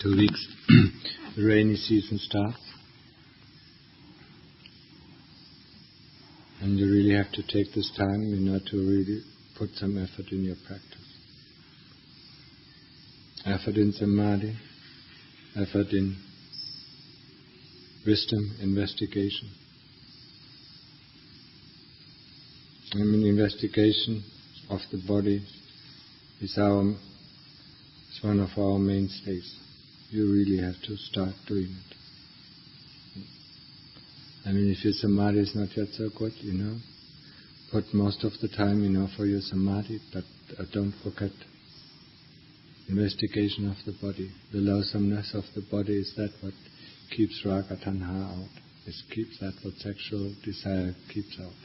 2 weeks, the rainy season starts. And you really have to take this time, to really put some effort in your practice. Effort in samadhi, effort in wisdom, investigation. Investigation of the body is one of our mainstays. You really have to start doing it. If your samadhi is not yet so good, put most of the time, for your samadhi, but don't forget investigation of the body. The loathsomeness of the body is that what keeps raga tanha out. It keeps that what sexual desire keeps out.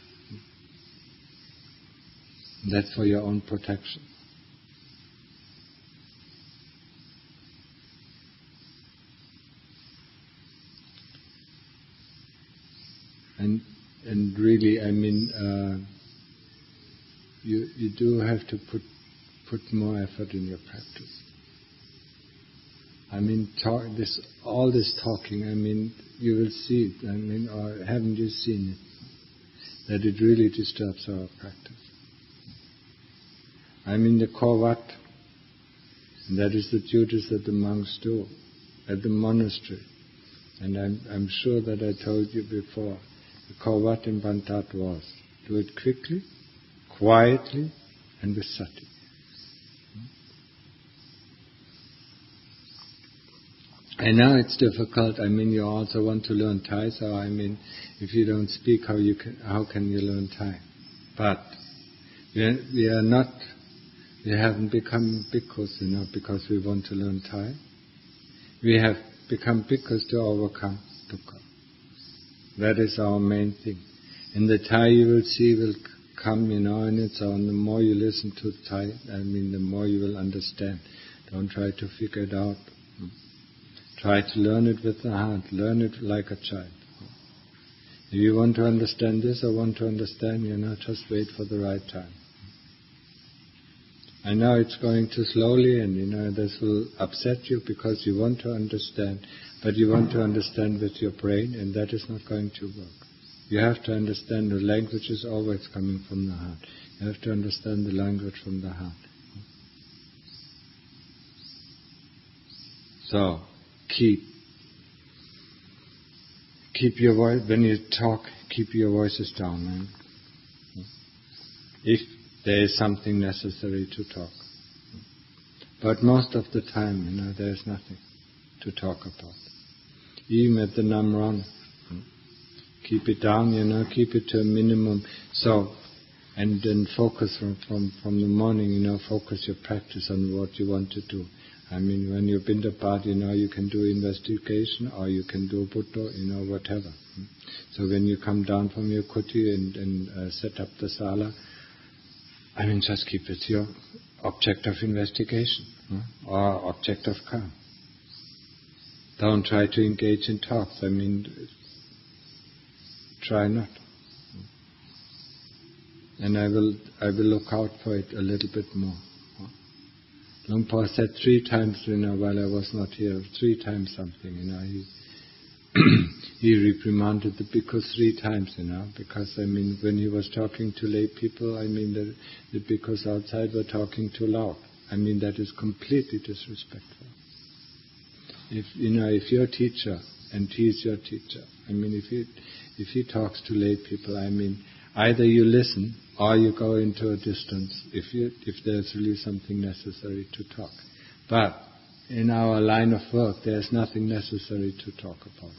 That's for your own protection. And really, you do have to put more effort in your practice. All this talking, you will see it, or haven't you seen it, that it really disturbs our practice. The core what? That is the duties that the monks do at the monastery. And I'm sure that I told you before, the core what in Bantat was, do it quickly, quietly, and with sati. I know it's difficult. You also want to learn Thai, so if you don't speak, how can you learn Thai? But we haven't become bhikkhus, because we want to learn Thai. We have become bhikkhus to overcome dukkha. That is our main thing. And the Thai you will see will come, on its own. The more you listen to Thai, the more you will understand. Don't try to figure it out. Try to learn it with the heart. Learn it like a child. If you want to understand this or want to understand, just wait for the right time. I know it's going too slowly, and this will upset you because you want to understand, but you want to understand with your brain, and that is not going to work. You have to understand the language is always coming from the heart. You have to understand the language from the heart. So, keep your voice, when you talk, keep your voices down. Man. If there is something necessary to talk. But most of the time, there is nothing to talk about. Even at the Namron, keep it down, keep it to a minimum. So, and then focus from the morning, focus your practice on what you want to do. When you bindapat, you can do investigation or you can do Buddha, whatever. So when you come down from your kuti and set up the sala, just keep it your object of investigation or object of calm. Don't try to engage in talks. Try not. And I will look out for it a little bit more. Luang Por said 3 times, while I was not here, 3 times something, he reprimanded the bhikkhus 3 times, because, when he was talking to lay people, the bhikkhus outside were talking too loud. That is completely disrespectful. If your teacher, and he is your teacher, if he talks to lay people, either you listen or you go into a distance if there's really something necessary to talk. But in our line of work, there's nothing necessary to talk about,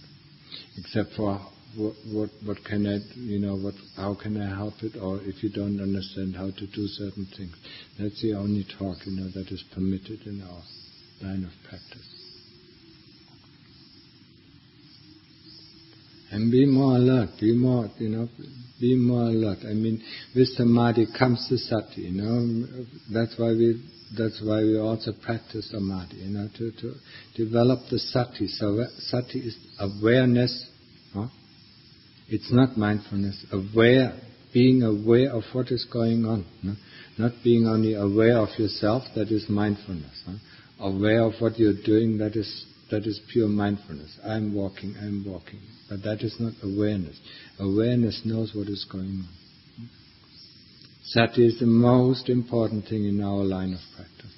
except for what can I, how can I help it, or if you don't understand how to do certain things. That's the only talk, that is permitted in our line of practice. And be more alert, be more alert. With samadhi comes the sati, That's why we also practice samadhi, to develop the sati. So sati is awareness, It's not mindfulness. Being aware of what is going on, Not being only aware of yourself, that is mindfulness, aware of what you're doing, that is pure mindfulness. I'm walking. But that is not awareness. Awareness knows what is going on. Sati is the most important thing in our line of practice.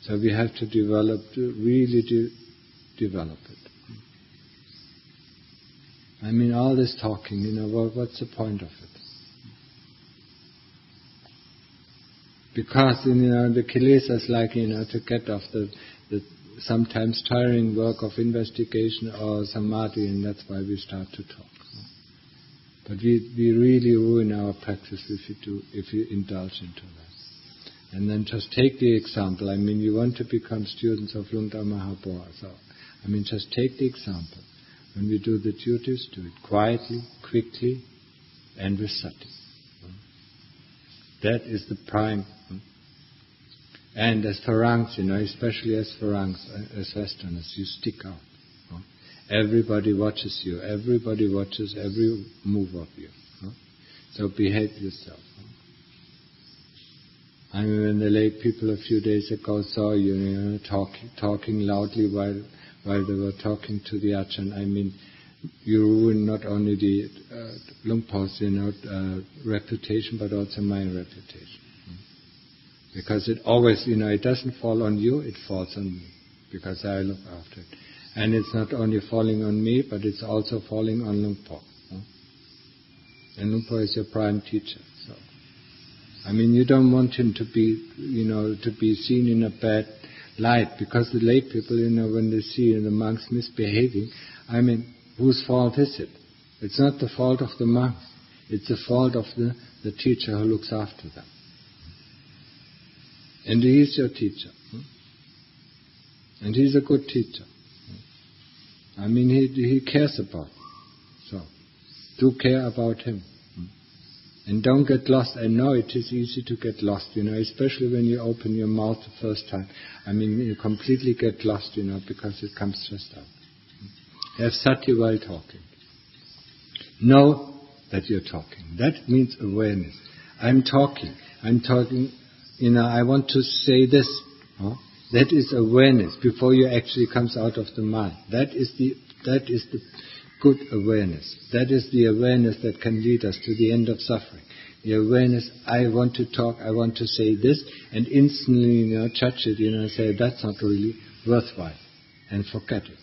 So we have to develop it. I mean, all this talking, what's the point of it? Because, the kilesas like, to get off the sometimes tiring work of investigation or samadhi, and that's why we start to talk. But we really ruin our practice if you indulge into that. And then just take the example. I mean, you want to become students of Luang Dhamma Mahabodhi. So, just take the example. When we do the duties, do it quietly, quickly, and with sati. That is the prime. And as Farangs, especially as Farangs, as Westerners, you stick out. Everybody watches you. Everybody watches every move of you. So behave yourself. I mean, when the lay people a few days ago saw you, talking loudly while they were talking to the Ajahn, I mean, you ruin not only the Luangpo's, reputation, but also my reputation. Because it always, it doesn't fall on you, it falls on me, because I look after it. And it's not only falling on me, but it's also falling on Luangpo. And Luangpo is your prime teacher. So, you don't want him to be, to be seen in a bad light, because the lay people, when they see the monks misbehaving, whose fault is it? It's not the fault of the monks. It's the fault of the teacher who looks after them. And he is your teacher. And he's a good teacher. He cares about you. So, do care about him. And don't get lost. I know it is easy to get lost, especially when you open your mouth the first time. You completely get lost, because it comes just out. Have sati while talking. Know that you're talking. That means awareness. I'm talking. I want to say this. That is awareness before you actually comes out of the mind. That is the good awareness. That is the awareness that can lead us to the end of suffering. The awareness, I want to talk, I want to say this, and instantly, judge it, say that's not really worthwhile, and forget it.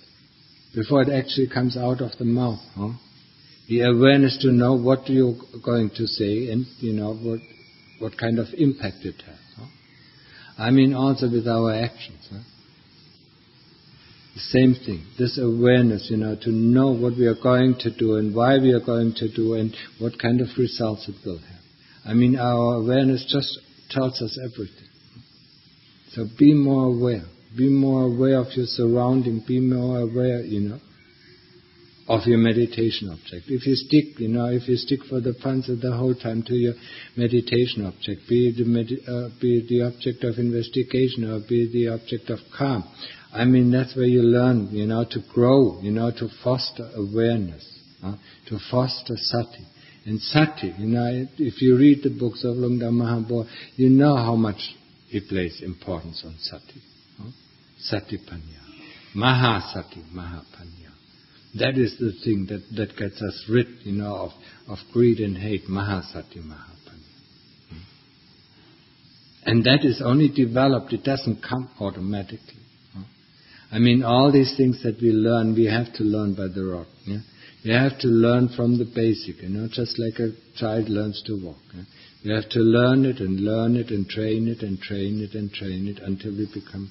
Before it actually comes out of the mouth. The awareness to know what you're going to say, and what kind of impact it has. Also with our actions. The same thing. This awareness, to know what we are going to do and why we are going to do and what kind of results it will have. Our awareness just tells us everything. So be more aware. Be more aware of your surrounding. Be more aware, of your meditation object. If you stick for the pansa the whole time to your meditation object, be it the object of investigation or be it the object of calm, that's where you learn, to grow, to foster awareness, to foster sati. And sati, if you read the books of Luang Dhamma Mahabodhi, you know how much he plays importance on sati. Satipanya. Mahasati, Mahapanya. That is the thing that gets us rid, of greed and hate. Mahasati, Mahapanya. And that is only developed, it doesn't come automatically. All these things that we learn, we have to learn by the road. Yeah? We have to learn from the basic, just like a child learns to walk. Yeah? We have to learn it and train it and train it and train it until we become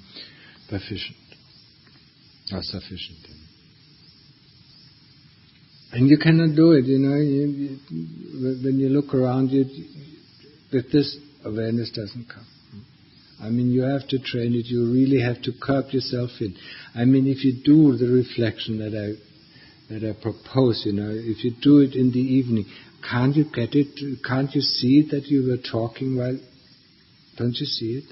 proficient or sufficient. And you cannot do it, when you look around you, with this awareness doesn't come. You have to train it, you really have to curb yourself in. If you do the reflection that I propose, if you do it in the evening, can't you get it? Can't you see that you were talking while, don't you see it?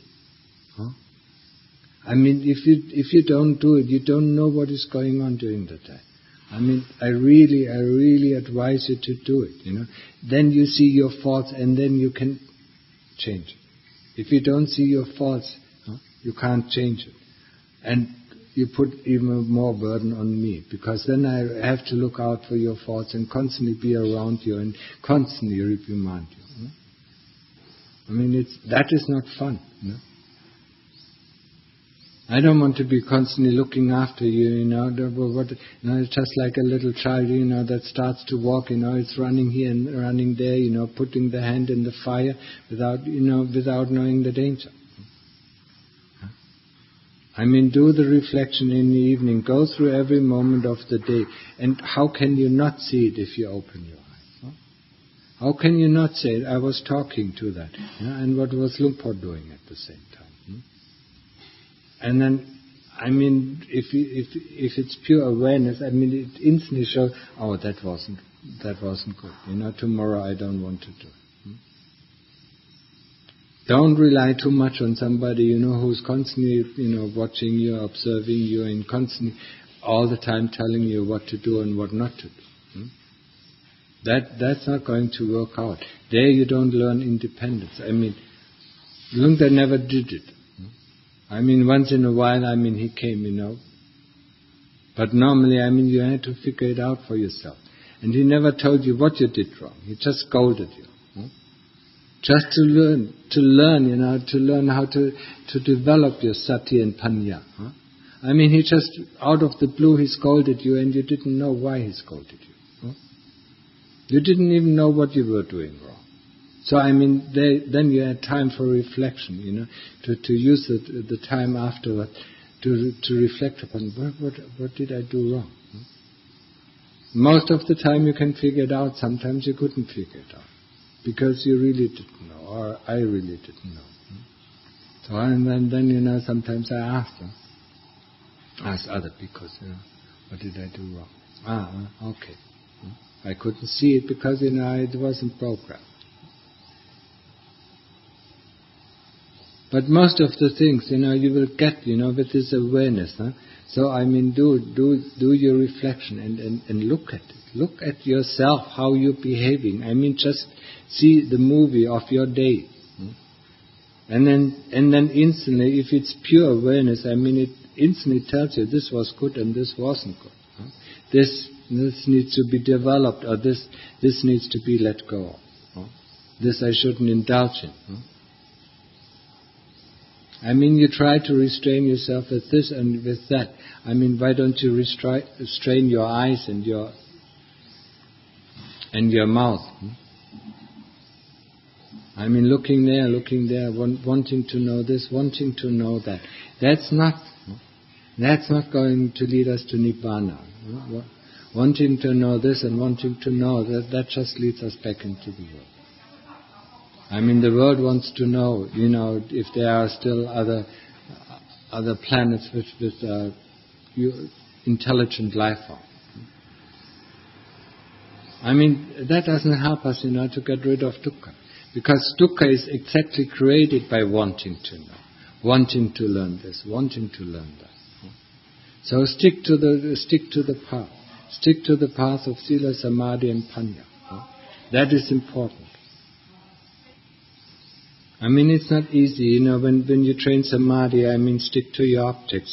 If you don't do it, you don't know what is going on during the day. I really advise you to do it, Then you see your faults and then you can change it. If you don't see your faults, you can't change it. And you put even more burden on me, because then I have to look out for your thoughts and constantly be around you and constantly remind you. I mean, that is not fun. I don't want to be constantly looking after you, it's just like a little child, that starts to walk, it's running here and running there, putting the hand in the fire without knowing the danger. I mean, do the reflection in the evening, go through every moment of the day, and how can you not see it if you open your eyes? How can you not say it? I was talking to that, and what was Lumpur doing at the same time? And then, I mean, if it's pure awareness, I mean, it instantly shows, oh, that wasn't good. Tomorrow I don't want to do it. Don't rely too much on somebody, who's constantly, watching you, observing you, and constantly, all the time telling you what to do and what not to do. That's not going to work out. There you don't learn independence. I mean, Lungta never did it. I mean, once in a while, he came, But normally, you had to figure it out for yourself. And he never told you what you did wrong. He just scolded you. Just to learn how to develop your sati and panya. He just, out of the blue, he scolded you and you didn't know why he scolded you. You didn't even know what you were doing wrong. So, then you had time for reflection, to use the time afterward to reflect upon what did I do wrong. Most of the time you can figure it out, sometimes you couldn't figure it out. Because you really didn't know, or I really didn't know. So, and then sometimes I ask other because, what did I do wrong? Okay. I couldn't see it because, it wasn't programmed. But most of the things, you will get, with this awareness. So, do your reflection and look at it. Look at yourself, how you're behaving. Just see the movie of your day. And then instantly, if it's pure awareness, it instantly tells you this was good and this wasn't good. This needs to be developed, or this needs to be let go of. This I shouldn't indulge in. You try to restrain yourself with this and with that. Why don't you restrain your eyes and your mouth? Looking there, wanting to know this, wanting to know that. That's not going to lead us to Nibbana. Wanting to know this and wanting to know that just leads us back into the world. The world wants to know, if there are still other planets with intelligent life form. That doesn't help us, to get rid of dukkha. Because dukkha is exactly created by wanting to know, wanting to learn this, wanting to learn that. So stick to the path. Stick to the path of sila, samadhi and panya. That is important. It's not easy, when you train samadhi, stick to your object,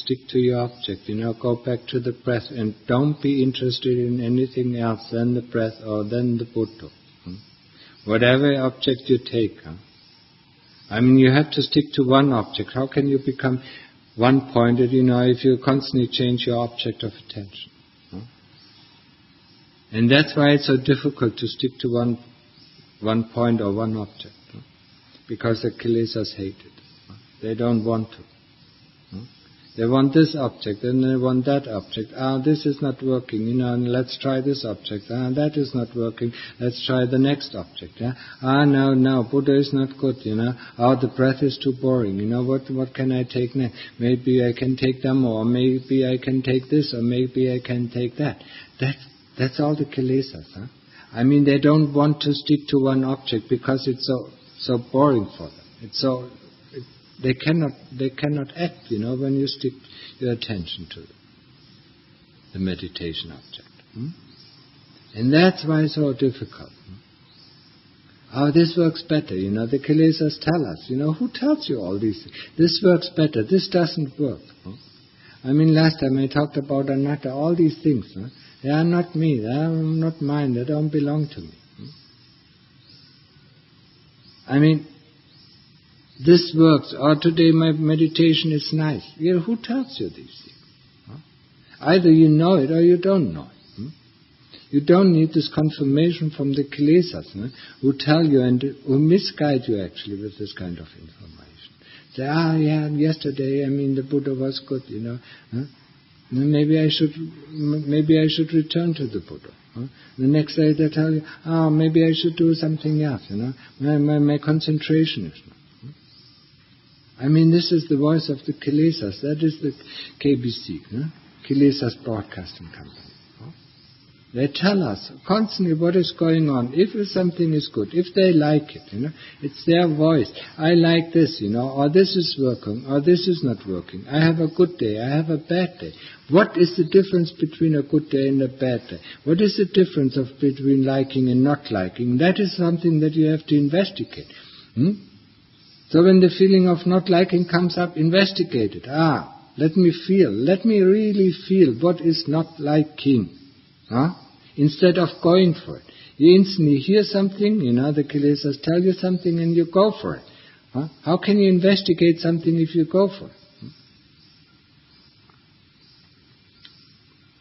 go back to the breath and don't be interested in anything else than the breath or than the Buddha. Whatever object you take. You have to stick to one object. How can you become one-pointed, if you constantly change your object of attention? And that's why it's so difficult to stick to one point or one object. Because the kilesas hate it. They don't want to. They want this object, and they want that object. This is not working, and let's try this object. That is not working, let's try the next object. No, Buddha is not good, the breath is too boring. What can I take next? Maybe I can take Dhamma, or maybe I can take this, or maybe I can take that. That's all the kilesas. They don't want to stick to one object because it's so boring for them. They cannot act, when you stick your attention to the meditation object. And that's why it's so difficult. This works better, the kilesas tell us, who tells you all these things? This works better, this doesn't work. I mean, last time I talked about anatta, all these things. They are not me, they are not mine, they don't belong to me. I mean, this works, or today my meditation is nice. Yeah, who tells you these things? Either you know it or you don't know it. You don't need this confirmation from the kilesas who tell you and who misguide you actually with this kind of information. Say, yeah, yesterday, the Buddha was good, Maybe I should return to the Buddha. The next day they tell you, maybe I should do something else, My concentration is not. This is the voice of the kilesas. That is the KBC, Kilesas Broadcasting Company. They tell us constantly what is going on. If something is good, if they like it, it's their voice. I like this, or this is working, or this is not working. I have a good day, I have a bad day. What is the difference between a good day and a bad day? What is the difference between liking and not liking? That is something that you have to investigate. So when the feeling of not liking comes up, investigate it. Let me feel. Let me really feel what is not liking. Instead of going for it. You instantly hear something, the kilesas tell you something and you go for it. How can you investigate something if you go for it?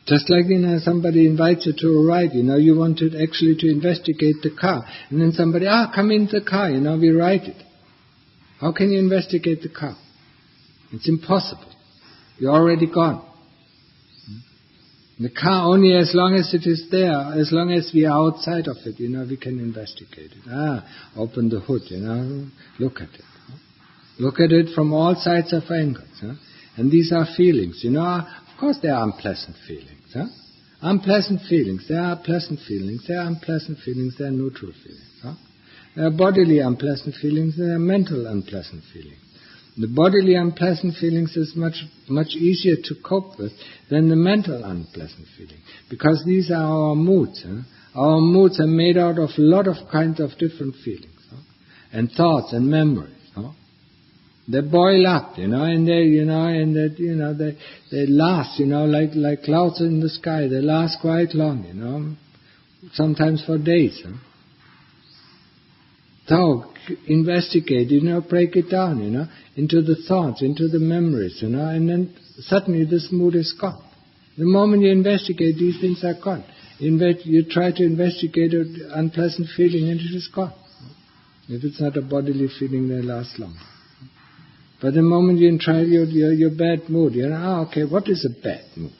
Just like, somebody invites you to a ride, you wanted actually to investigate the car. And then somebody, come in the car, we ride it. How can you investigate the car? It's impossible. You're already gone. The car only as long as it is there, as long as we are outside of it, we can investigate it. Open the hood, look at it. Look at it from all sides of angles. And these are feelings, Of course there are unpleasant feelings. Unpleasant feelings, there are pleasant feelings, there are unpleasant feelings, there are neutral feelings. There are bodily unpleasant feelings, there are mental unpleasant feelings. The bodily unpleasant feelings is much easier to cope with than the mental unpleasant feeling, because these are our moods. Our moods are made out of a lot of kinds of different feelings, and thoughts and memories. They boil up, and they last, like clouds in the sky. They last quite long, sometimes for days. So investigate, break it down, into the thoughts, into the memories, and then suddenly this mood is gone. The moment you investigate, these things are gone. You try to investigate an unpleasant feeling and it is gone. If it's not a bodily feeling, they last long. But the moment you try your bad mood, okay, what is a bad mood?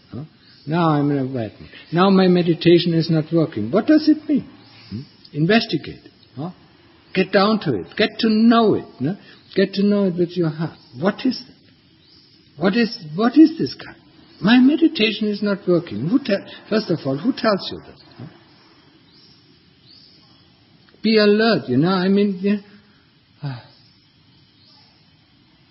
Now I'm in a bad mood. Now my meditation is not working. What does it mean? Investigate. Get down to it. Get to know it. Get to know it with your heart. What is it? What is this kind? My meditation is not working. First of all, who tells you this? Be alert,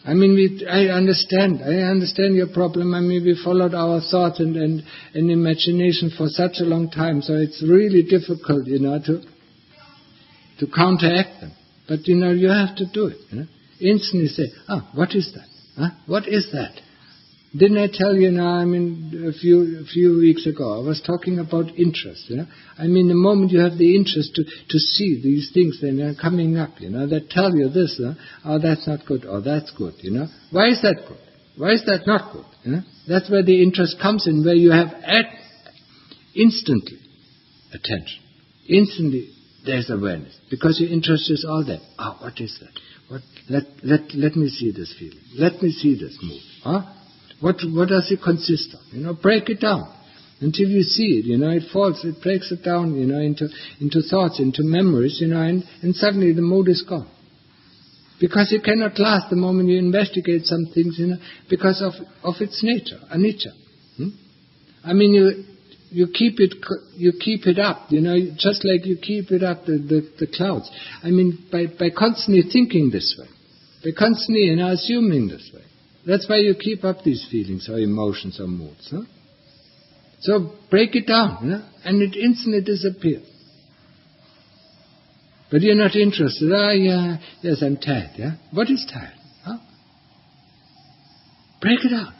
I understand your problem. We followed our thoughts and imagination for such a long time, so it's really difficult, to counteract them. But, you have to do it. Instantly say, what is that? What is that? Didn't I tell you a few weeks ago, I was talking about interest, the moment you have the interest to see these things, then they're coming up, that tell you this, that's not good, or that's good, Why is that good? Why is that not good? That's where the interest comes in, where you have instantly attention. Instantly there's awareness, because your interest is all there. What is that? Let me see this feeling. Let me see this mood. What does it consist of? Break it down until you see it. It breaks it down, into thoughts, into memories, and suddenly the mood is gone. Because it cannot last the moment you investigate some things, because of its nature, anicca. You keep it up, just like you keep it up the clouds. By constantly thinking this way, by constantly assuming this way. That's why you keep up these feelings or emotions or moods. So break it down, and it instantly disappears. But you're not interested. Yes, I'm tired. What is tired? Break it down.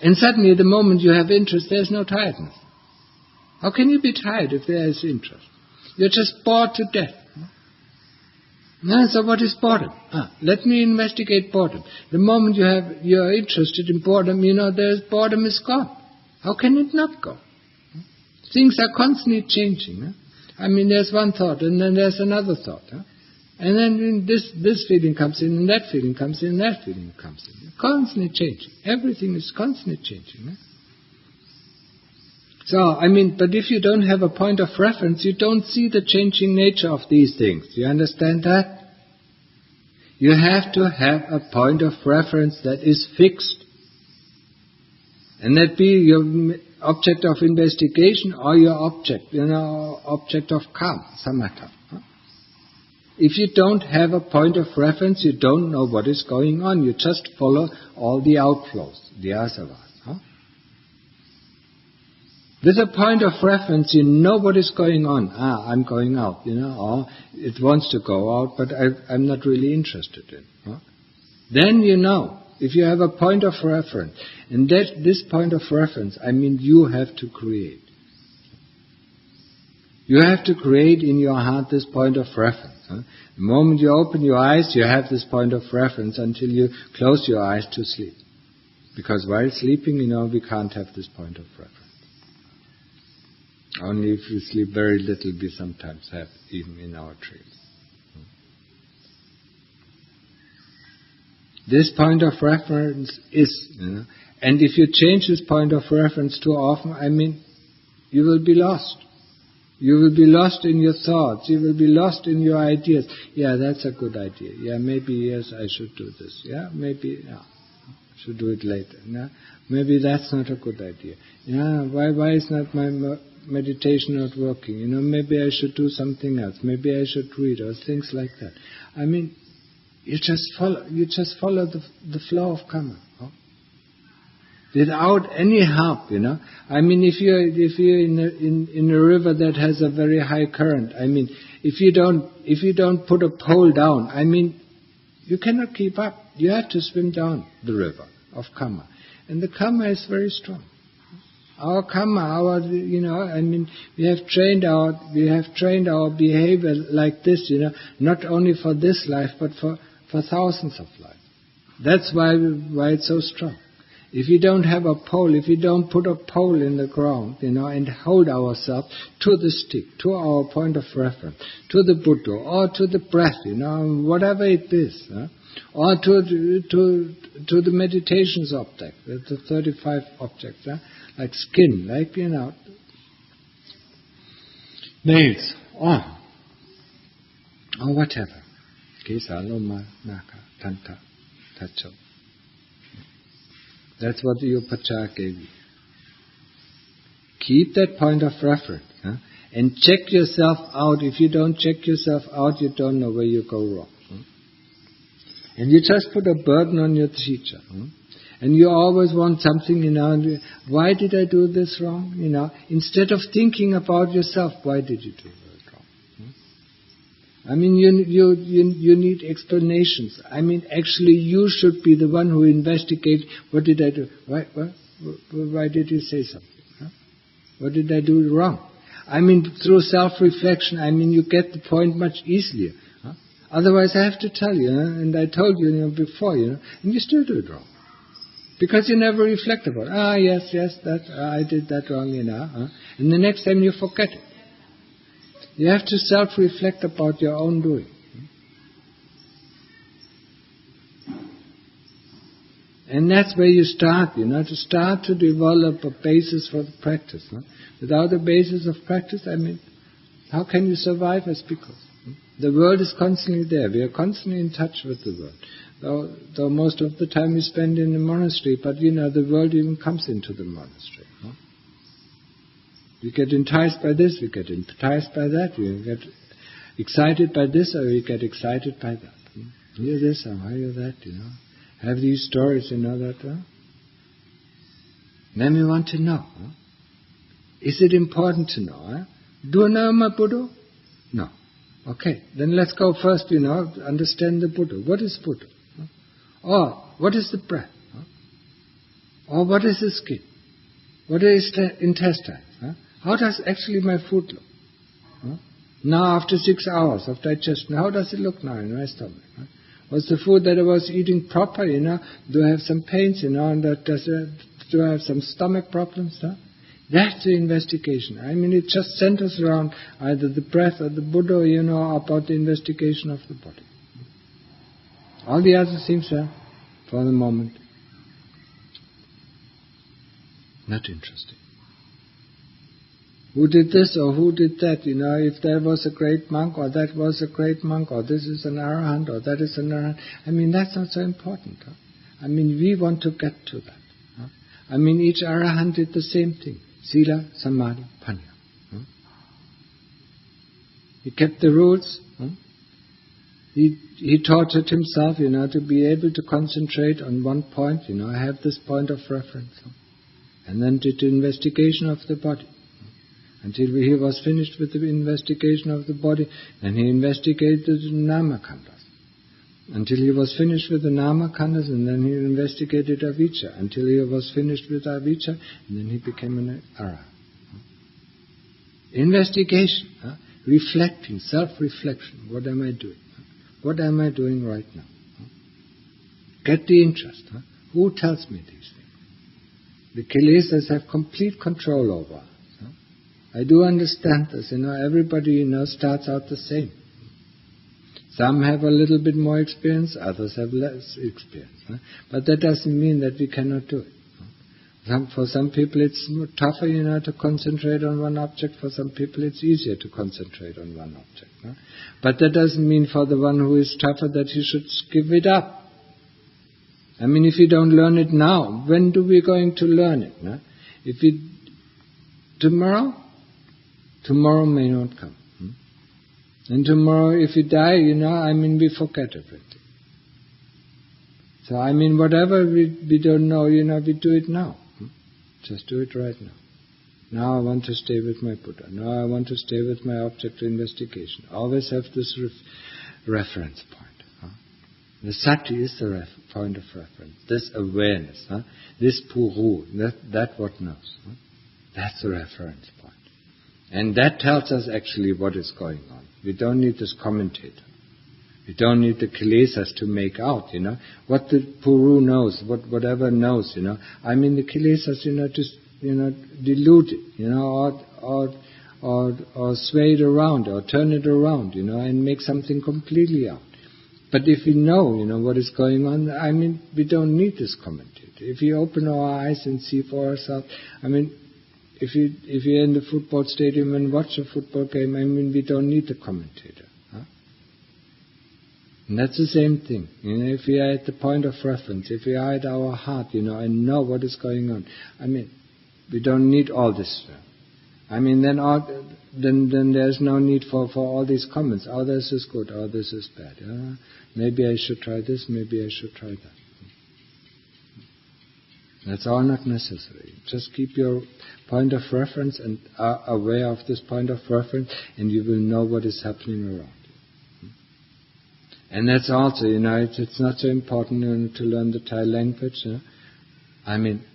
And suddenly, the moment you have interest, there's no tiredness. How can you be tired if there is interest? You're just bored to death. So what is boredom? Let me investigate boredom. The moment you're interested in boredom, boredom is gone. How can it not go? Things are constantly changing. There's one thought, and then there's another thought. And then this feeling comes in, and that feeling comes in, and that feeling comes in. Constantly changing. Everything is constantly changing. But if you don't have a point of reference, you don't see the changing nature of these things. You understand that? You have to have a point of reference that is fixed. And that be your object of investigation or your object of calm, samatha. If you don't have a point of reference, you don't know what is going on. You just follow all the outflows, the asavas. With a point of reference, you know what is going on. I'm going out, or it wants to go out, but I'm not really interested in. Then you know, if you have a point of reference, and this point of reference, you have to create. You have to create in your heart this point of reference. The moment you open your eyes, you have this point of reference until you close your eyes to sleep. Because while sleeping, we can't have this point of reference. Only if we sleep very little, we sometimes have, even in our dreams. This point of reference is, and if you change this point of reference too often, you will be lost. You will be lost in your thoughts. You will be lost in your ideas. Yeah, that's a good idea. Yeah, maybe, yes, I should do this. Yeah, maybe, I should do it later. Yeah, maybe that's not a good idea. Yeah, why is not my meditation not working? Maybe I should do something else. Maybe I should read, or things like that. You just follow the flow of karma. Without any help, if you're in a river that has a very high current, if you don't put a pole down, you cannot keep up. You have to swim down the river of karma, and the karma is very strong. Our karma, we have trained our behavior like this, not only for this life, but for thousands of lives. That's why it's so strong. If you don't have a pole, if you don't put a pole in the ground, and hold ourselves to the stick, to our point of reference, to the Buddha, or to the breath, whatever it is, or to the meditations object, the 35 objects, like skin, like, nails, or whatever. Kesa, loma, naka, tanta, tacho. That's what the Upacara gave you. Keep that point of reference, and check yourself out. If you don't check yourself out, you don't know where you go wrong. And you just put a burden on your teacher. And you always want something, why did I do this wrong? Instead of thinking about yourself, why did you do it wrong? You need explanations. Actually, you should be the one who investigates, what did I do? Why did you say something? What did I do wrong? Through self-reflection, you get the point much easier. Otherwise, I have to tell you, and I told you, before, and you still do it wrong. Because you never reflect about it. Yes, I did that wrong, and the next time you forget it. You have to self-reflect about your own doing. And that's where you start, to develop a basis for the practice. Without a basis of practice, how can you survive as bhikkhus? The world is constantly there. We are constantly in touch with the world. Though most of the time we spend in the monastery, but the world even comes into the monastery. We get enticed by this, we get enticed by that, we get excited by this, or we get excited by that. Hear this, or hear that, Have these stories, that. Then we want to know. Is it important to know? Do I know my Buddha? No. Okay, then let's go first, understand the Buddha. What is Buddha? Or, what is the breath? Or what is the skin? What is the intestine? How does actually my food look? Now after 6 hours of digestion, how does it look now in my stomach? Was the food that I was eating proper, Do I have some pains, and do I have some stomach problems? That's the investigation. It just centers around either the breath or the Buddha, about the investigation of the body. All the other things are, for the moment, not interesting. Who did this or who did that? If there was a great monk or that was a great monk or this is an arahant or that is an arahant. That's not so important. We want to get to that. Each arahant did the same thing. Sila, Samadhi, Panya. He kept the rules. He tortured himself, to be able to concentrate on one point. I have this point of reference. And then did the investigation of the body. Until he was finished with the investigation of the body, then he investigated the Nama-khandhas. Until he was finished with the Nama-khandhas, and then he investigated avijja. Until he was finished with avijja, and then he became an arahant. Investigation, reflecting, self-reflection. What am I doing? What am I doing right now? Get the interest. Who tells me these things? The kilesas have complete control over us. I do understand this. Everybody starts out the same. Some have a little bit more experience, others have less experience. But that doesn't mean that we cannot do it. For some people it's tougher, to concentrate on one object. For some people it's easier to concentrate on one object. But that doesn't mean for the one who is tougher that he should give it up. If you don't learn it now, when do we going to learn it? If we tomorrow may not come. And tomorrow, if you die, we forget everything. So, whatever we don't know, we do it now. Just do it right now. Now I want to stay with my Buddha. Now I want to stay with my object of investigation. Always have this reference point. The sati is the point of reference. This awareness, this puru, that what knows. That's the reference point. And that tells us actually what is going on. We don't need this commentator. We don't need the kilesas to make out, what the puru knows, whatever knows, the kilesas, just, dilute it, or sway it around, or turn it around, and make something completely out. But if we know, what is going on, we don't need this commentator. If we open our eyes and see for ourselves, if you're in the football stadium and watch a football game, we don't need the commentator. And that's the same thing. If we are at the point of reference, if we are at our heart, and know what is going on, we don't need all this. Then there's no need for all these comments. Oh, this is good. Oh, this is bad. Maybe I should try this. Maybe I should try that. That's all not necessary. Just keep your point of reference and are aware of this point of reference, and you will know what is happening around you. And that's also, it's not so important to learn the Thai language.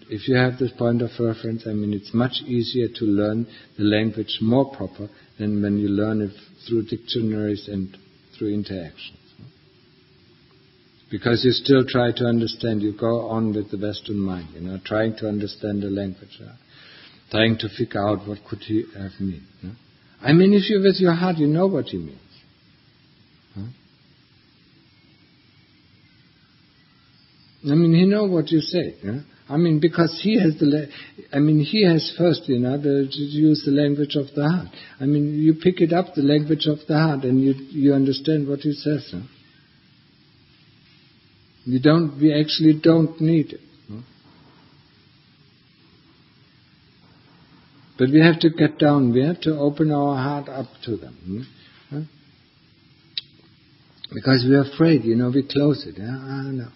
If you have this point of reference, it's much easier to learn the language more proper than when you learn it through dictionaries and through interactions. Because you still try to understand, you go on with the Western mind, trying to understand the language, trying to figure out what could he have mean. If you're with your heart, you know what he means. He know what you say. Because he has he has first, to use the language of the heart. You pick it up, the language of the heart, and you understand what he says. We actually don't need it. But we have to get down, we have to open our heart up to them. Because we are afraid, we close it. No.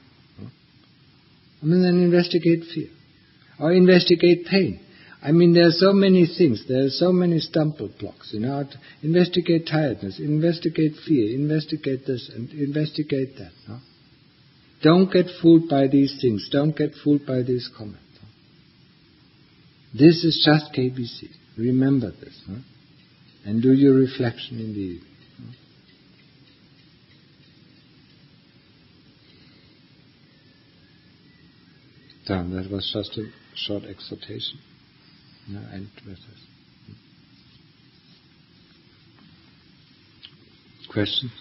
Then investigate fear. Or investigate pain. There are so many things, there are so many stumble blocks, Investigate tiredness, investigate fear, investigate this and investigate that. Don't get fooled by these things. Don't get fooled by these comments. This is just KBC. Remember this. And do your reflection in the evening. So that was just a short exhortation. End with this. Question?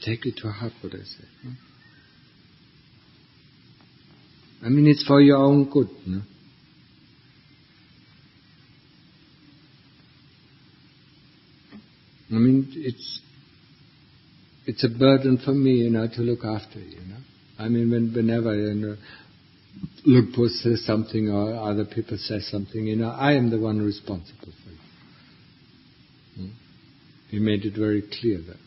Take it to heart what I say. I mean, it's for your own good. No? I mean, it's a burden for me, to look after you. I mean, whenever Lugpo says something or other people say something, I am the one responsible for you. He made it very clear that.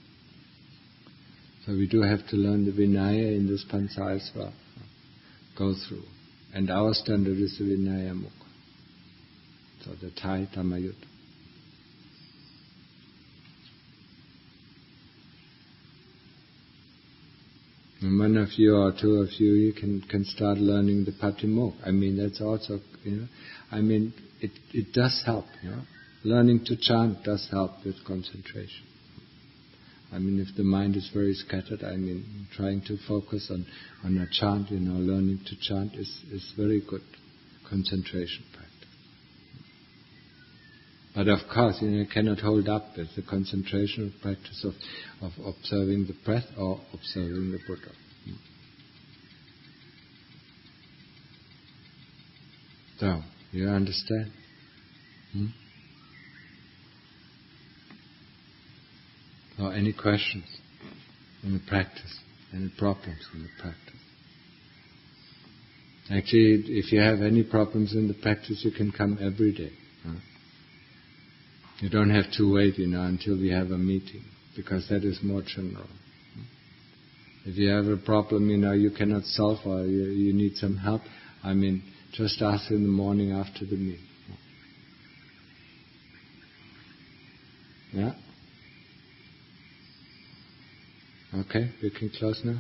So we do have to learn the Vinaya in this Pansa as well. Go through. And our standard is the Vinaya Mukha. So the Thai Dhamma Yutta. And one of you or two of you can start learning the Patimokkha. I mean, that's also, it does help, Learning to chant does help with concentration. I mean, if the mind is very scattered, trying to focus on a chant, learning to chant is very good concentration practice. But of course, you cannot hold up with the concentration practice of observing the breath or observing the Buddha. So, you understand? Or any questions in the practice? Any problems in the practice? Actually, if you have any problems in the practice, you can come every day. You don't have to wait, until we have a meeting, because that is more general. If you have a problem, you cannot solve or you need some help, just ask in the morning after the meeting. Yeah? Okay, we can close now.